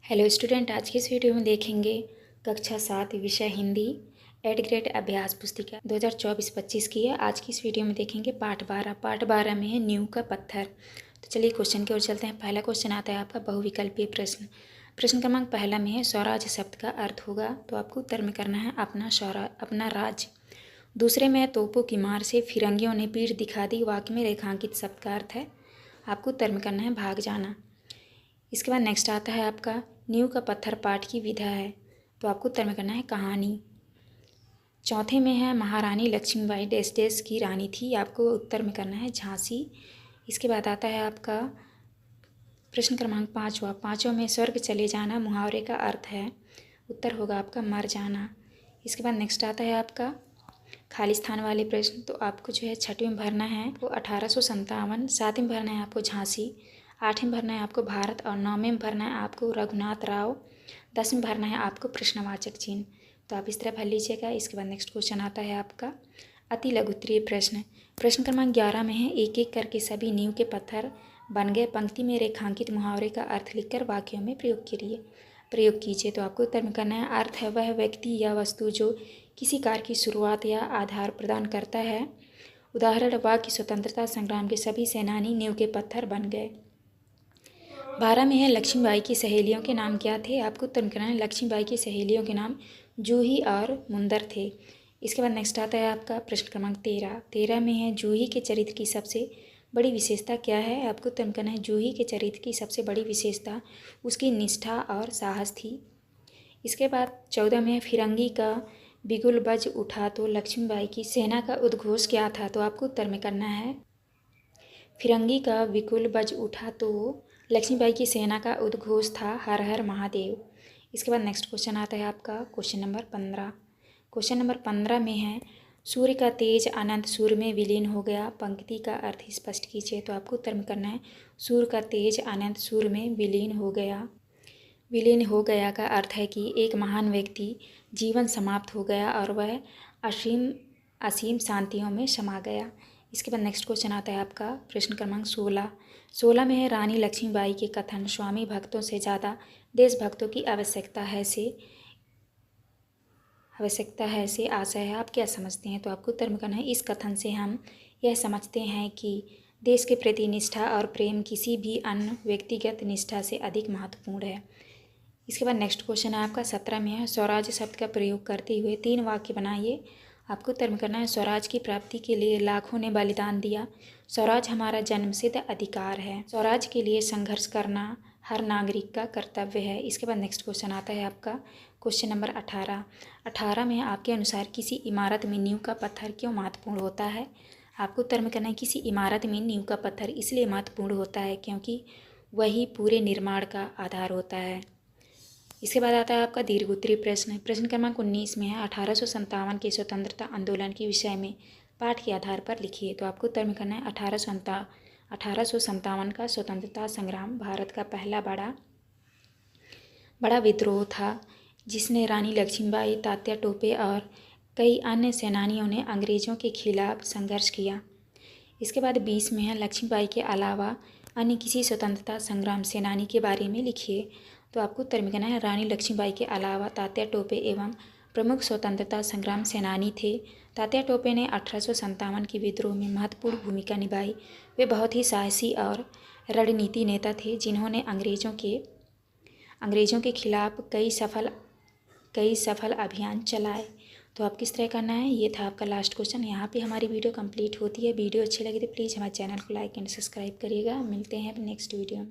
Hello student, आज की इस वीडियो में देखेंगे कक्षा 7 विषय हिंदी एड ग्रेड अभ्यास पुस्तिका 2024-25 की है। आज की इस वीडियो में देखेंगे पाठ 12 में है नींव का पत्थर। तो चलिए क्वेश्चन की ओर चलते हैं। पहला क्वेश्चन आता है आपका बहुविकल्पीय प्रश्न। प्रश्न क्रमांक पहला में है स्वराज शब्द का अर्थ होगा, तो आपको उत्तर में करना है अपना राज्य। दूसरे में है तोपों की मार से फिरंगियों ने पीठ दिखा दी, वाक्य में रेखांकित शब्द का अर्थ है, आपको उत्तर में करना है भाग जाना। इसके बाद नेक्स्ट आता है आपका नींव का पत्थर पाठ की विधा है, तो आपको उत्तर में करना है कहानी। चौथे में है महारानी लक्ष्मीबाई डैश डैश की रानी थी, आपको उत्तर में करना है झांसी। इसके बाद आता है आपका प्रश्न क्रमांक पाँचवा में स्वर्ग चले जाना मुहावरे का अर्थ है, उत्तर होगा आपका मर जाना। इसके बाद नेक्स्ट आता है आपका खाली स्थान वाले प्रश्न, तो आपको जो है छठवीं में भरना है वो 1857, सातवीं में भरना है आपको झांसी, आठवीं में भरना है आपको भारत और नौवीं में भरना है आपको रघुनाथ राव, 10वीं में भरना है आपको प्रश्नवाचक चिन्ह। तो आप इस तरह भर लीजिएगा। इसके बाद नेक्स्ट क्वेश्चन आता है आपका अति लघुत्तरीय प्रश्न। प्रश्न क्रमांक 11 में है एक एक करके सभी नींव के पत्थर बन गए, पंक्ति में रेखांकित मुहावरे का अर्थ लिखकर वाक्यों में प्रयोग कीजिए। तो आपको उत्तर में करना है अर्थ है वह व्यक्ति या वस्तु जो किसी कार्य की शुरुआत या आधार प्रदान करता है। उदाहरण वाक्य स्वतंत्रता संग्राम के सभी सेनानी नींव के पत्थर बन गए। 12 में है लक्ष्मीबाई की सहेलियों के नाम क्या थे, आपको उत्तर में करना है लक्ष्मीबाई की सहेलियों के नाम जूही और मुंदर थे। इसके बाद नेक्स्ट आता है आपका प्रश्न क्रमांक 13 में है जूही के चरित्र की सबसे बड़ी विशेषता क्या है, आपको उत्तर में करना है जूही के चरित्र की सबसे बड़ी विशेषता उसकी निष्ठा और साहस थी। इसके बाद 14 में फिरंगी का बिगुल बज उठा तो लक्ष्मीबाई की सेना का उद्घोष क्या था, तो आपको उत्तर में करना है फिरंगी का बिगुल बज उठा तो लक्ष्मीबाई की सेना का उद्घोष था हर हर महादेव। इसके बाद नेक्स्ट क्वेश्चन आता है आपका क्वेश्चन नंबर 15। क्वेश्चन नंबर 15 में है सूर्य का तेज अनंत सूर्य में विलीन हो गया, पंक्ति का अर्थ स्पष्ट कीजिए। तो आपको उत्तर में करना है सूर्य का तेज अनंत सूर्य में विलीन हो गया। विलीन हो गया का अर्थ है कि एक महान व्यक्ति जीवन समाप्त हो गया और वह असीम शांतियों में समा गया। इसके बाद नेक्स्ट क्वेश्चन आता है आपका प्रश्न क्रमांक 16 में है रानी लक्ष्मीबाई के कथन स्वामी भक्तों से ज़्यादा देशभक्तों की आवश्यकता है से आशय है, आप क्या समझते हैं। तो आपको उत्तर में करना है इस कथन से हम यह समझते हैं कि देश के प्रति निष्ठा और प्रेम किसी भी अन्य व्यक्तिगत निष्ठा से अधिक महत्वपूर्ण है। इसके बाद नेक्स्ट क्वेश्चन है आपका 17 में है स्वराज शब्द का प्रयोग करते हुए 3 वाक्य बनाइए। आपको उत्तर में करना है स्वराज की प्राप्ति के लिए लाखों ने बलिदान दिया, स्वराज हमारा जन्मसिद्ध अधिकार है, स्वराज के लिए संघर्ष करना हर नागरिक का कर्तव्य है। इसके बाद नेक्स्ट क्वेश्चन आता है आपका क्वेश्चन नंबर 18 में आपके अनुसार किसी इमारत में नींव का पत्थर क्यों महत्वपूर्ण होता है। आपको उत्तर में करना है किसी इमारत में नींव का पत्थर इसलिए महत्वपूर्ण होता है क्योंकि वही पूरे निर्माण का आधार होता है। इसके बाद आता है आपका दीर्घोत्तरीय प्रश्न। प्रश्न क्रमांक 19 में है 1857 के स्वतंत्रता आंदोलन के विषय में पाठ के आधार पर लिखिए। तो आपको उत्तर में करना है 1857 का स्वतंत्रता संग्राम भारत का पहला बड़ा विद्रोह था, जिसने रानी लक्ष्मीबाई, तात्या टोपे और कई अन्य सेनानियों ने अंग्रेज़ों के खिलाफ संघर्ष किया। इसके बाद 20 में है लक्ष्मीबाई के अलावा अन्य किसी स्वतंत्रता संग्राम सेनानी के बारे में लिखिए। तो आपको उत्तर में करना है रानी लक्ष्मीबाई के अलावा तात्या टोपे एवं प्रमुख स्वतंत्रता संग्राम सेनानी थे। तात्या टोपे ने 1857 के विद्रोह में महत्वपूर्ण भूमिका निभाई। वे बहुत ही साहसी और रणनीति नेता थे, जिन्होंने अंग्रेज़ों के खिलाफ कई सफल अभियान चलाए। तो आप किस तरह करना है, ये था आपका लास्ट क्वेश्चन। यहाँ पे हमारी वीडियो कंप्लीट होती है। वीडियो अच्छी लगी तो प्लीज़ हमारे चैनल को लाइक एंड सब्सक्राइब करिएगा। मिलते हैं नेक्स्ट वीडियो में।